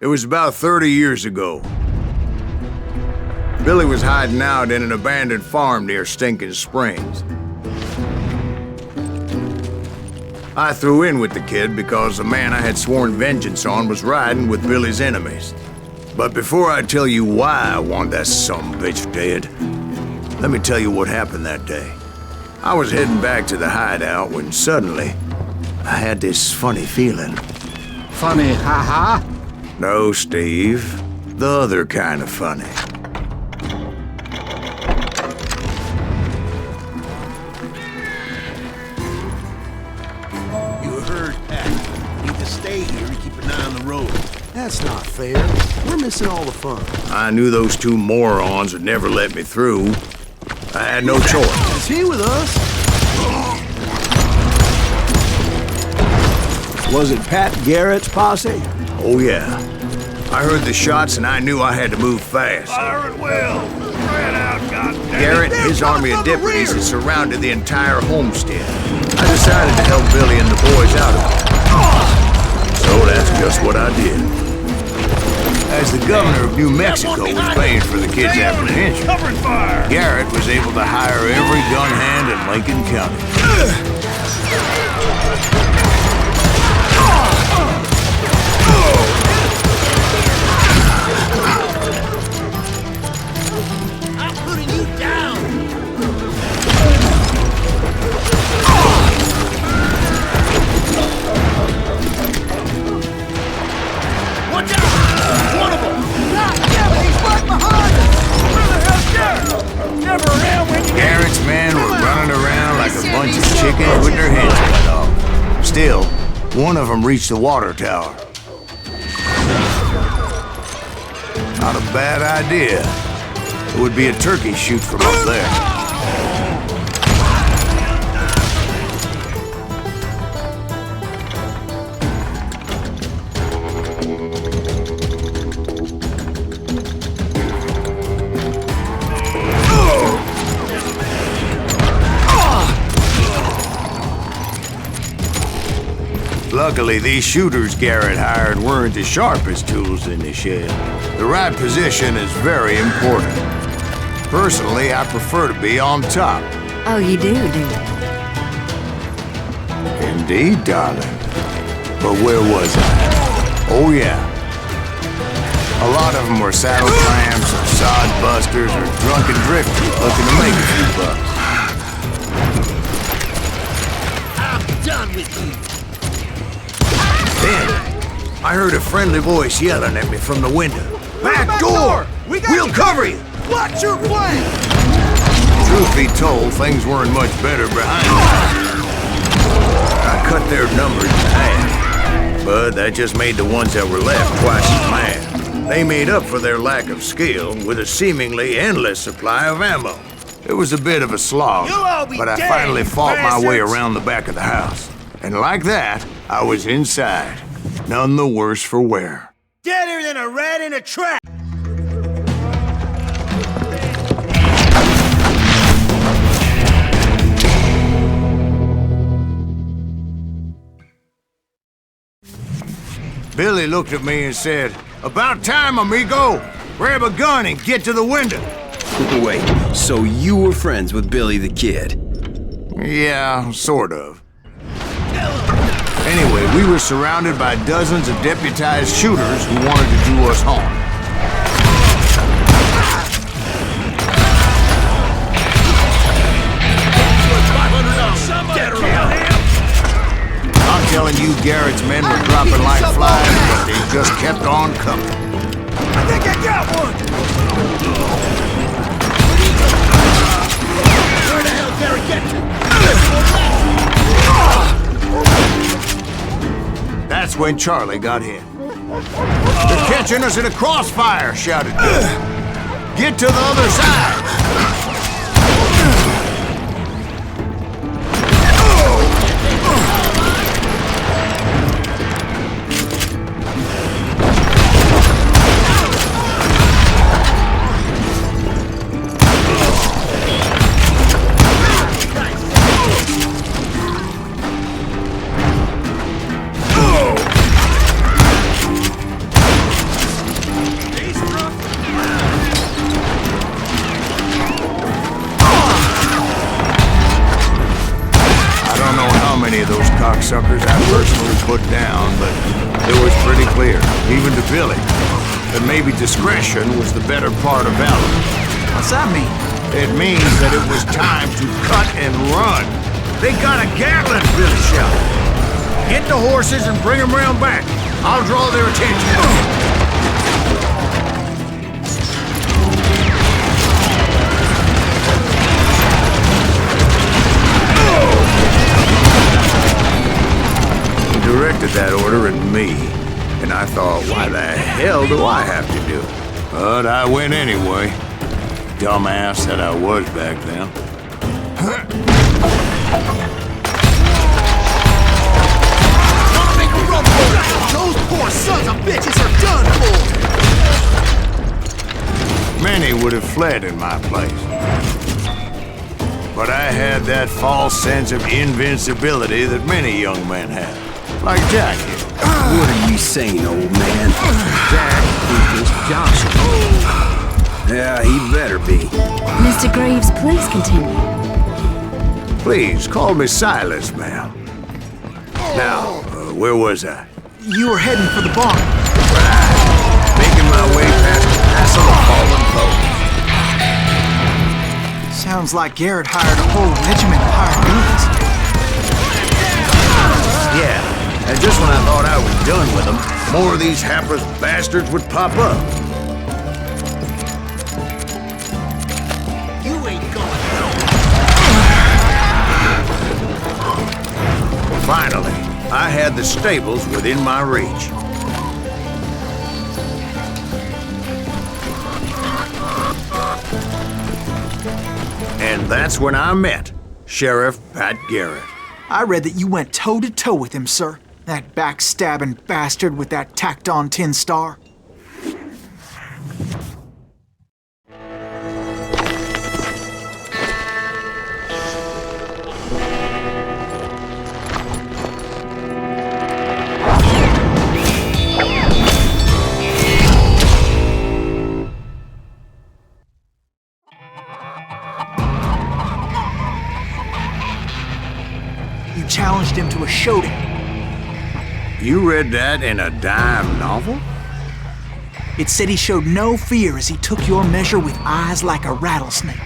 It was about 30 years ago. Billy was hiding out in an abandoned farm near Stinking Springs. I threw in with the kid because the man I had sworn vengeance on was riding with Billy's enemies. But before I tell you why I want that sumbitch dead, let me tell you what happened that day. I was heading back to the hideout when suddenly I had this funny feeling. Funny, haha? No, Steve. The other kind of funny. You heard that. Need to stay here and keep an eye on the road. That's not fair. We're missing all the fun. I knew those two morons would never let me through. I had no choice. Is he with us? Was it Pat Garrett's posse? Oh, yeah. I heard the shots and I knew I had to move fast. Fire at will! Spread out, goddammit! Garrett and his army of deputies had surrounded the entire homestead. I decided to help Billy and the boys out of it. So that's just what I did. As the governor of New Mexico was paying for the kid's apprehension, Garrett was able to hire every gun hand in Lincoln County. I'm putting you down! Watch out! One of them! He's right behind us! Where the hell's Garrett? Never around when you... Garrett's men were running around like a bunch of chickens with their heads cut off. Still, one of them reached the water tower. Not a bad idea. It would be a turkey shoot from up there. Luckily, these shooters Garrett hired weren't the sharpest tools in the shed. The right position is very important. Personally, I prefer to be on top. Oh, you do you? Indeed, darling. But where was I? Oh, yeah. A lot of them were saddle tramps, or sod busters, or drunken drifters looking to make a few bucks. I'm done with you! Then, I heard a friendly voice yelling at me from the window. Back door! We'll cover you! What's your plan? Truth be told, things weren't much better behind me. I cut their numbers in half, but that just made the ones that were left twice as mad. They made up for their lack of skill with a seemingly endless supply of ammo. It was a bit of a slog, but I finally fought my way around the back of the house. And like that, I was inside, none the worse for wear. Deader than a rat in a trap! Billy looked at me and said, "About time, amigo! Grab a gun and get to the window!" Wait, so you were friends with Billy the Kid? Yeah, sort of. Anyway, we were surrounded by dozens of deputized shooters who wanted to do us harm. I'm telling you, Garrett's men were dropping like flies, but they just kept on coming. I think I got one! Where the hell did Garrett get to? That's when Charlie got hit. "They're catching us in a crossfire!" shouted Bill. "Get to the other side!" look down, but it was pretty clear, even to Billy, that maybe discretion was the better part of valor. What's that mean? It means that it was time to cut and run. They got a Gatling, Billy shouted. Get the horses and bring them round back. I'll draw their attention. Directed that order at me, and I thought, why the hell do I have to do it? But I went anyway. Dumbass that I was back then. Wanna make a run for it? Those poor sons of bitches are done for! Many would have fled in my place. But I had that false sense of invincibility that many young men have. Like Jack here. What are you saying, old man? Jack is Johnson. Yeah, he better be. Mr. Graves, please continue. Please, call me Silas, ma'am. Now, where was I? You were heading for the barn. Making my way past the castle of fallen foes. Sounds like Garrett hired a whole regiment of hired guns. Yeah, and just when I thought I was done with them, more of these hapless bastards would pop up. You ain't going Finally, I had the stables within my reach. And that's when I met Sheriff Pat Garrett. I read that you went toe-to-toe with him, sir. That backstabbing bastard with that tacked-on tin star. You challenged him to a showdown. You read that in a dime novel? It said he showed no fear as he took your measure with eyes like a rattlesnake.